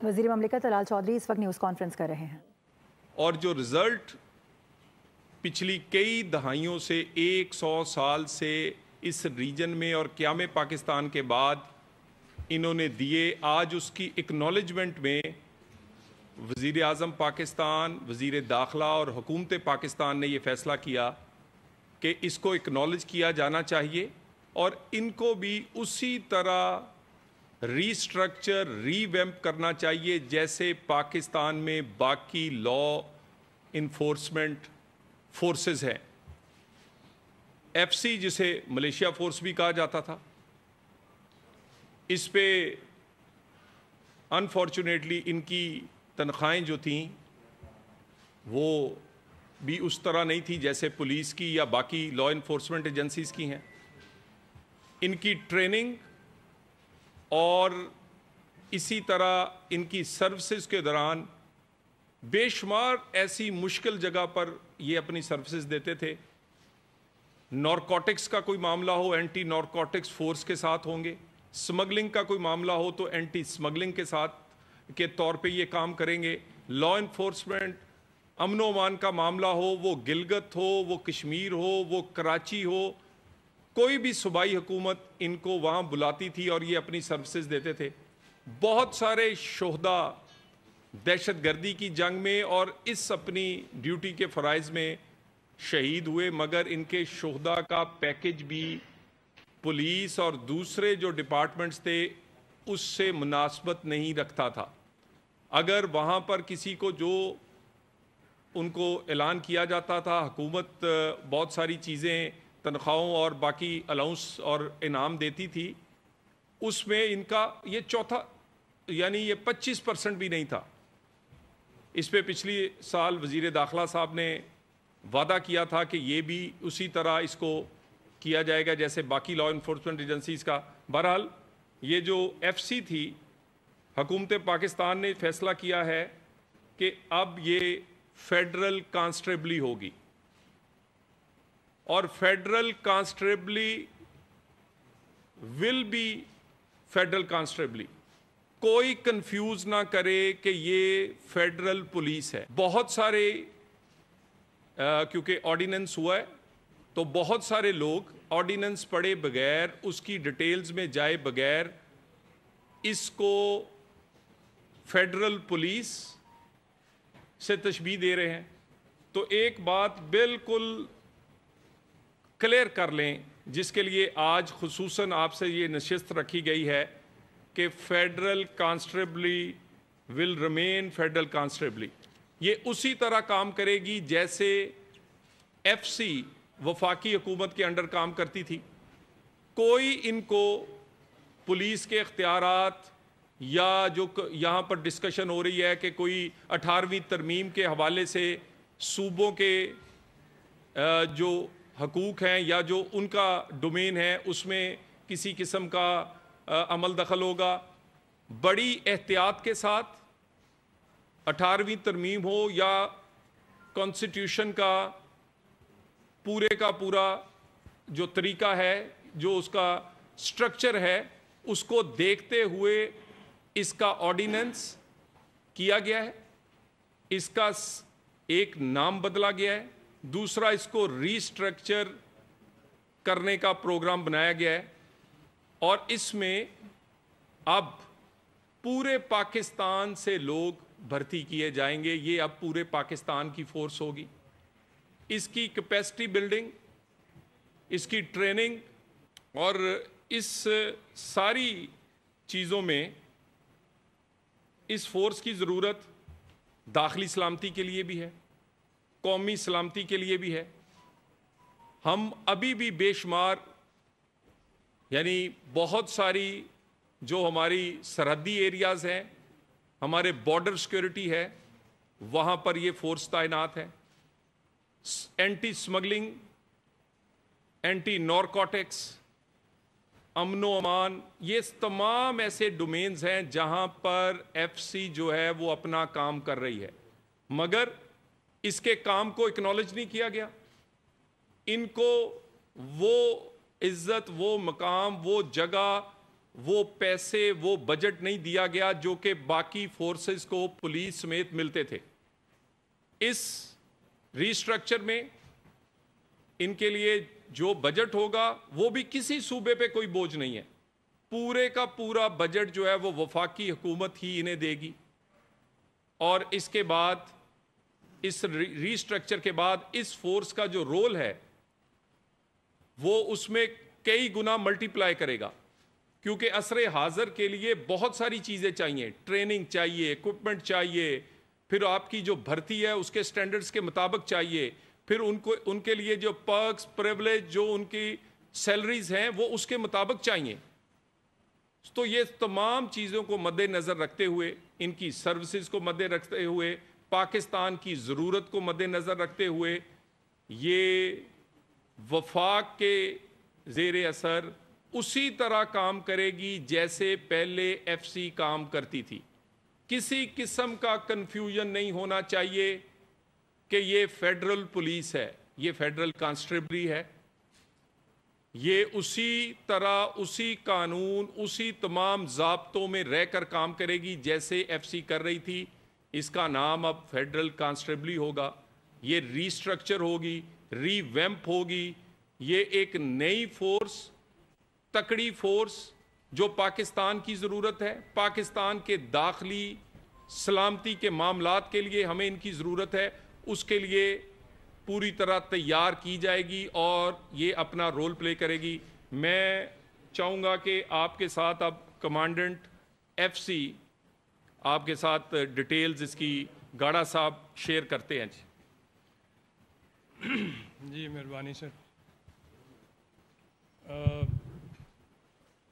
وزیر مملکت ہلال چودھری اس وقت نیوز کانفرنس کر رہے ہیں۔ اور جو رزلٹ پچھلی کئی دہائیوں سے 100 سال سے اس ریجن میں اور قیام پاکستان کے بعد انہوں نے دیے، آج اس کی اکنالجمنٹ میں وزیر اعظم پاکستان، وزیر داخلہ اور حکومت پاکستان نے یہ فیصلہ کیا کہ اس کو اکنالج کیا جانا چاہیے اور ان کو بھی اسی طرح ری اسٹرکچر، ری ویمپ کرنا چاہیے جیسے پاکستان میں باقی لا انفورسمنٹ فورسز ہیں۔ ایف سی جسے ملیشیا فورس بھی کہا جاتا تھا، اس پہ انفارچونیٹلی ان کی تنخواہیں جو تھیں وہ بھی اس طرح نہیں تھی جیسے پولیس کی یا باقی لا انفورسمنٹ ایجنسیز کی ہیں۔ ان کی ٹریننگ اور اسی طرح ان کی سروسز کے دوران بے شمار ایسی مشکل جگہ پر یہ اپنی سروسز دیتے تھے۔ نارکوٹکس کا کوئی معاملہ ہو، اینٹی نارکوٹکس فورس کے ساتھ ہوں گے، سمگلنگ کا کوئی معاملہ ہو تو اینٹی سمگلنگ کے ساتھ کے طور پہ یہ کام کریں گے۔ لا انفورسمنٹ، امن و امان کا معاملہ ہو، وہ گلگت ہو، وہ کشمیر ہو، وہ کراچی ہو، کوئی بھی صوبائی حکومت ان کو وہاں بلاتی تھی اور یہ اپنی سروسز دیتے تھے۔ بہت سارے شہداء دہشت گردی کی جنگ میں اور اس اپنی ڈیوٹی کے فرائض میں شہید ہوئے، مگر ان کے شہداء کا پیکج بھی پولیس اور دوسرے جو ڈپارٹمنٹس تھے اس سے مناسبت نہیں رکھتا تھا۔ اگر وہاں پر کسی کو جو ان کو اعلان کیا جاتا تھا، حکومت بہت ساری چیزیں تنخواہوں اور باقی الاؤنس اور انعام دیتی تھی، اس میں ان کا یہ چوتھا یعنی یہ 25% بھی نہیں تھا۔ اس پہ پچھلی سال وزیر داخلہ صاحب نے وعدہ کیا تھا کہ یہ بھی اسی طرح اس کو کیا جائے گا جیسے باقی لا انفورسمنٹ ایجنسیز کا۔ بہرحال یہ جو ایف سی تھی، حکومت پاکستان نے فیصلہ کیا ہے کہ اب یہ فیڈرل کانسٹیبلی ہوگی اور فیڈرل کانسٹیبلی ول بی فیڈرل کانسٹیبلی۔ کوئی کنفیوز نہ کرے کہ یہ فیڈرل پولیس ہے۔ بہت سارے کیونکہ آرڈیننس ہوا ہے تو بہت سارے لوگ آرڈیننس پڑھے بغیر، اس کی ڈیٹیلز میں جائے بغیر اس کو فیڈرل پولیس سے تشبیہ دے رہے ہیں۔ تو ایک بات بالکل کلیئر کر لیں جس کے لیے آج خصوصاً آپ سے یہ نشست رکھی گئی ہے کہ فیڈرل کانسٹیبلی ول ریمین فیڈرل کانسٹیبلی۔ یہ اسی طرح کام کرے گی جیسے ایف سی وفاقی حکومت کے انڈر کام کرتی تھی۔ کوئی ان کو پولیس کے اختیارات یا جو یہاں پر ڈسکشن ہو رہی ہے کہ کوئی 18ویں ترمیم کے حوالے سے صوبوں کے جو حقوق ہیں یا جو ان کا ڈومین ہے اس میں کسی قسم کا عمل دخل ہوگا، بڑی احتیاط کے ساتھ 18ویں ترمیم ہو یا کانسٹیٹیوشن کا پورا جو طریقہ ہے، جو اس کا سٹرکچر ہے، اس کو دیکھتے ہوئے اس کا آرڈیننس کیا گیا ہے، اس کا ایک نام بدلا گیا ہے، دوسرا اس کو ری سٹرکچر کرنے کا پروگرام بنایا گیا ہے اور اس میں اب پورے پاکستان سے لوگ بھرتی کیے جائیں گے۔ یہ اب پورے پاکستان کی فورس ہوگی۔ اس کی کیپیسٹی بلڈنگ، اس کی ٹریننگ اور اس ساری چیزوں میں اس فورس کی ضرورت داخلی سلامتی کے لیے بھی ہے، قومی سلامتی کے لیے بھی ہے۔ ہم ابھی بھی بے شمار یعنی بہت ساری جو ہماری سرحدی ایریاز ہیں، ہمارے بارڈر سیکورٹی ہے، وہاں پر یہ فورس تعینات ہے۔ اینٹی سمگلنگ، اینٹی نارکوٹکس، امن و امان، یہ تمام ایسے ڈومینز ہیں جہاں پر ایف سی جو ہے وہ اپنا کام کر رہی ہے، مگر اس کے کام کو اکنالج نہیں کیا گیا۔ ان کو وہ عزت، وہ مقام، وہ جگہ وہ پیسے وہ بجٹ نہیں دیا گیا جو کہ باقی فورسز کو پولیس سمیت ملتے تھے. اس ریسٹرکچر میں ان کے لیے جو بجٹ ہوگا وہ بھی کسی صوبے پہ کوئی بوجھ نہیں ہے. پورے کا پورا بجٹ جو ہے وہ وفاقی حکومت ہی انہیں دے گی. اور اس کے بعد اس ریسٹرکچر کے بعد اس فورس کا جو رول ہے وہ اس میں کئی گنا ملٹی پلائی کرے گا, کیونکہ عصر حاضر کے لیے بہت ساری چیزیں چاہیے. ٹریننگ چاہیے, ایکوپمنٹ چاہیے, پھر آپ کی جو بھرتی ہے اس کے سٹینڈرز کے مطابق چاہیے, پھر ان کے لیے جو پرکس پریولیج جو ان کی سیلریز ہیں وہ اس کے مطابق چاہیے. تو یہ تمام چیزوں کو مد نظر رکھتے ہوئے, ان کی سروسز کو مد رکھتے ہوئے, پاکستان کی ضرورت کو مد نظر رکھتے ہوئے یہ وفاق کے زیر اثر اسی طرح کام کرے گی جیسے پہلے ایف سی کام کرتی تھی. کسی قسم کا کنفیوژن نہیں ہونا چاہیے کہ یہ فیڈرل پولیس ہے, یہ فیڈرل کانسٹیبلری ہے. یہ اسی طرح اسی قانون اسی تمام ضابطوں میں رہ کر کام کرے گی جیسے ایف سی کر رہی تھی. اس کا نام اب فیڈرل کانسٹیبلری ہوگا. یہ ریسٹرکچر ہوگی, ری ویمپ ہوگی. یہ ایک نئی فورس, تکڑی فورس جو پاکستان کی ضرورت ہے. پاکستان کے داخلی سلامتی کے معاملات کے لیے ہمیں ان کی ضرورت ہے. اس کے لیے پوری طرح تیار کی جائے گی اور یہ اپنا رول پلے کرے گی. میں چاہوں گا کہ آپ کے ساتھ اب کمانڈنٹ ایف سی آپ کے ساتھ ڈیٹیلز اس کی گاڑا صاحب شیئر کرتے ہیں. جی مہربانی سر.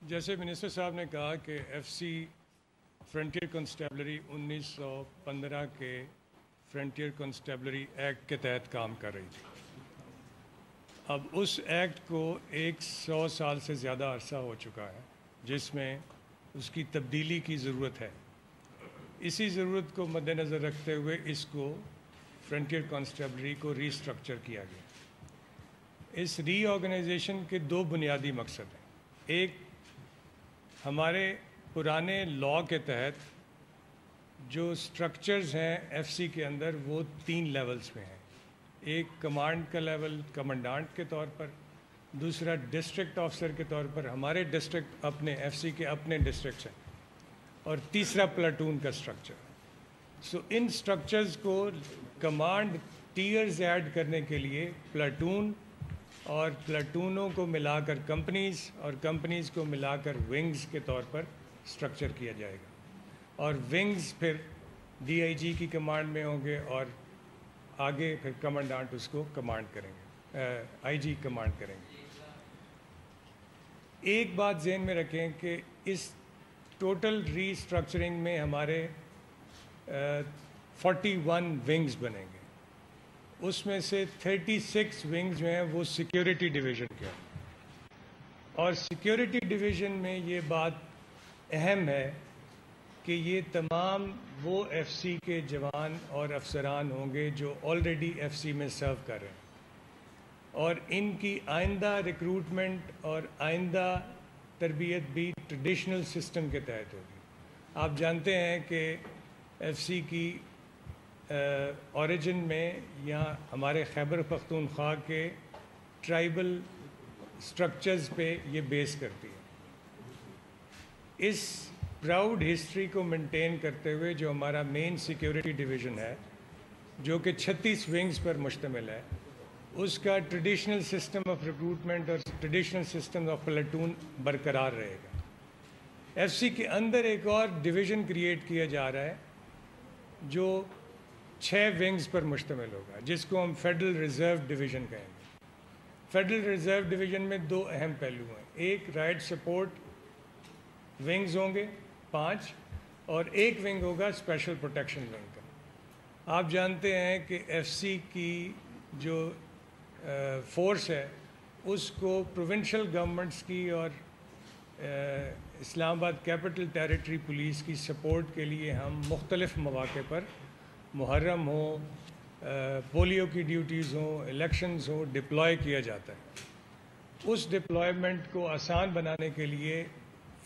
جیسے منسٹر صاحب نے کہا کہ ایف سی فرنٹیئر کانسٹیبلری 1915 کے فرنٹیئر کانسٹیبلری ایکٹ کے تحت کام کر رہی تھی. اب اس ایکٹ کو 100 سال سے زیادہ عرصہ ہو چکا ہے جس میں اس کی تبدیلی کی ضرورت ہے. اسی ضرورت کو مد نظر رکھتے ہوئے اس کو فرنٹیئر کانسٹیبلری کو ریسٹرکچر کیا گیا. اس ری آرگنائزیشن کے دو بنیادی مقصد ہیں. ایک, ہمارے پرانے لاء کے تحت جو سٹرکچرز ہیں ایف سی کے اندر وہ 3 لیولز میں ہیں. ایک کمانڈ کا لیول کمانڈانٹ کے طور پر, دوسرا ڈسٹرکٹ آفیسر کے طور پر, ہمارے ڈسٹرکٹ اپنے ایف سی کے اپنے ڈسٹرکٹس ہیں, اور تیسرا پلاٹون کا سٹرکچر. سو ان سٹرکچرز کو کمانڈ ٹیئرز ایڈ کرنے کے لیے پلاٹون اور پلاٹونوں کو ملا کر کمپنیز اور کمپنیز کو ملا کر ونگز کے طور پر سٹرکچر کیا جائے گا. اور ونگز پھر ڈی آئی جی کی کمانڈ میں ہوں گے اور آگے پھر کمانڈانٹ اس کو کمانڈ کریں گے, آئی جی کمانڈ کریں گے. ایک بات ذہن میں رکھیں کہ اس ٹوٹل ری اسٹرکچرنگ میں ہمارے 41 ونگز بنیں گے. اس میں سے 36 ونگز جو ہیں وہ سیکیورٹی ڈویژن کے ہیں. اور سیکیورٹی ڈویژن میں یہ بات اہم ہے کہ یہ تمام وہ ایف سی کے جوان اور افسران ہوں گے جو آلریڈی ایف سی میں سرو کر رہے ہیں, اور ان کی آئندہ ریکروٹمنٹ اور آئندہ تربیت بھی ٹریڈیشنل سسٹم کے تحت ہوگی. آپ جانتے ہیں کہ ایف سی کی اوریجن میں یہاں ہمارے خیبر پختونخوا کے ٹرائبل سٹرکچرز پہ یہ بیس کرتی ہے. اس پراؤڈ ہسٹری کو مینٹین کرتے ہوئے جو ہمارا مین سیکیورٹی ڈویژن ہے جو کہ 36 ونگز پر مشتمل ہے, اس کا ٹریڈیشنل سسٹم آف ریکروٹمنٹ اور ٹریڈیشنل سسٹم آف پلاٹون برقرار رہے گا. ایف سی کے اندر ایک اور ڈویژن کریٹ کیا جا رہا ہے جو 6 ونگز پر مشتمل ہوگا جس کو ہم فیڈرل ریزرو ڈویژن کہیں گے. فیڈرل ریزرو ڈویژن میں 2 اہم پہلو ہیں. ایک رائٹ سپورٹ ونگز ہوں گے 5, اور ایک ونگ ہوگا اسپیشل پروٹیکشن ونگ کا. آپ جانتے ہیں کہ ایف سی کی جو فورس ہے اس کو پروونشل گورنمنٹس کی اور اسلام آباد کیپٹل ٹیریٹری پولیس کی سپورٹ کے لیے ہم مختلف مواقع پر محرم ہو, پولیو کی ڈیوٹیز ہوں, الیکشنز ہوں, ڈپلوائے کیا جاتا ہے. اس ڈپلائمنٹ کو آسان بنانے کے لیے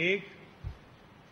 1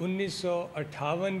1958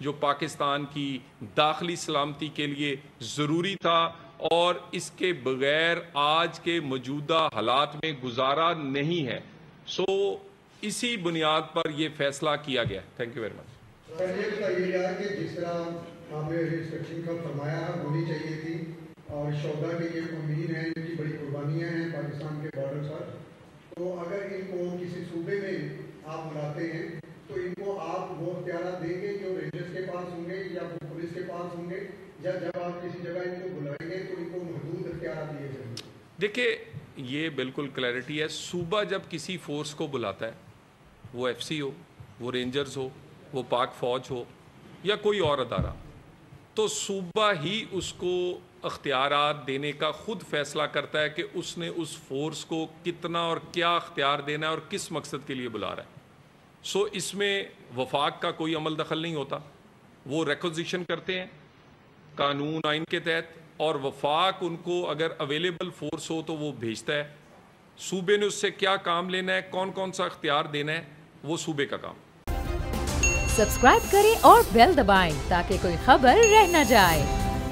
جو پاکستان کی داخلی سلامتی کے لیے ضروری تھا اور اس کے بغیر آج کے موجودہ حالات میں گزارا نہیں ہے. سو اسی بنیاد پر یہ فیصلہ کیا گیا. Thank you very much. Sir یہ بتائیے گا کہ جس طرح آپ نے ریسٹرکشن کا فرمایا ہونی چاہیے تھی اور شہدا کے یہ امید ہیں، ان کی بڑی قربانیاں ہیں پاکستان کے بارڈر پر، تو اگر ان کو کسی صوبے میں آپ بلاتے ہیں تو ان کو آپ وہ اختیارات دیں گے جو رینجرز کے پاس ہوں گے یا پولیس کے پاس ہوں گے، یا جب آپ کسی جگہ ان کو بلائیں گے تو ان کو محدود اختیارات دیے جائیں گے؟ دیکھیں یہ بالکل کلیئرٹی ہے. صوبہ جب کسی فورس کو بلاتا ہے، وہ ایف سی ہو، وہ رینجرز ہو، وہ پاک فوج ہو یا کوئی اور ادارہ، تو صوبہ ہی اس کو اختیارات دینے کا خود فیصلہ کرتا ہے کہ اس نے اس فورس کو کتنا اور کیا اختیار دینا ہے اور کس مقصد کے لیے بلا رہا ہے. سو اس میں وفاق کا کوئی عمل دخل نہیں ہوتا. وہ ریکوزیشن کرتے ہیں قانون آئین کے تحت، اور وفاق ان کو اگر اویلیبل فورس ہو تو وہ بھیجتا ہے. صوبے نے اس سے کیا کام لینا ہے، کون کون سا اختیار دینا ہے، وہ صوبے کا کام. سبسکرائب کریں اور بیل دبائیں تاکہ کوئی خبر رہ نہ جائے.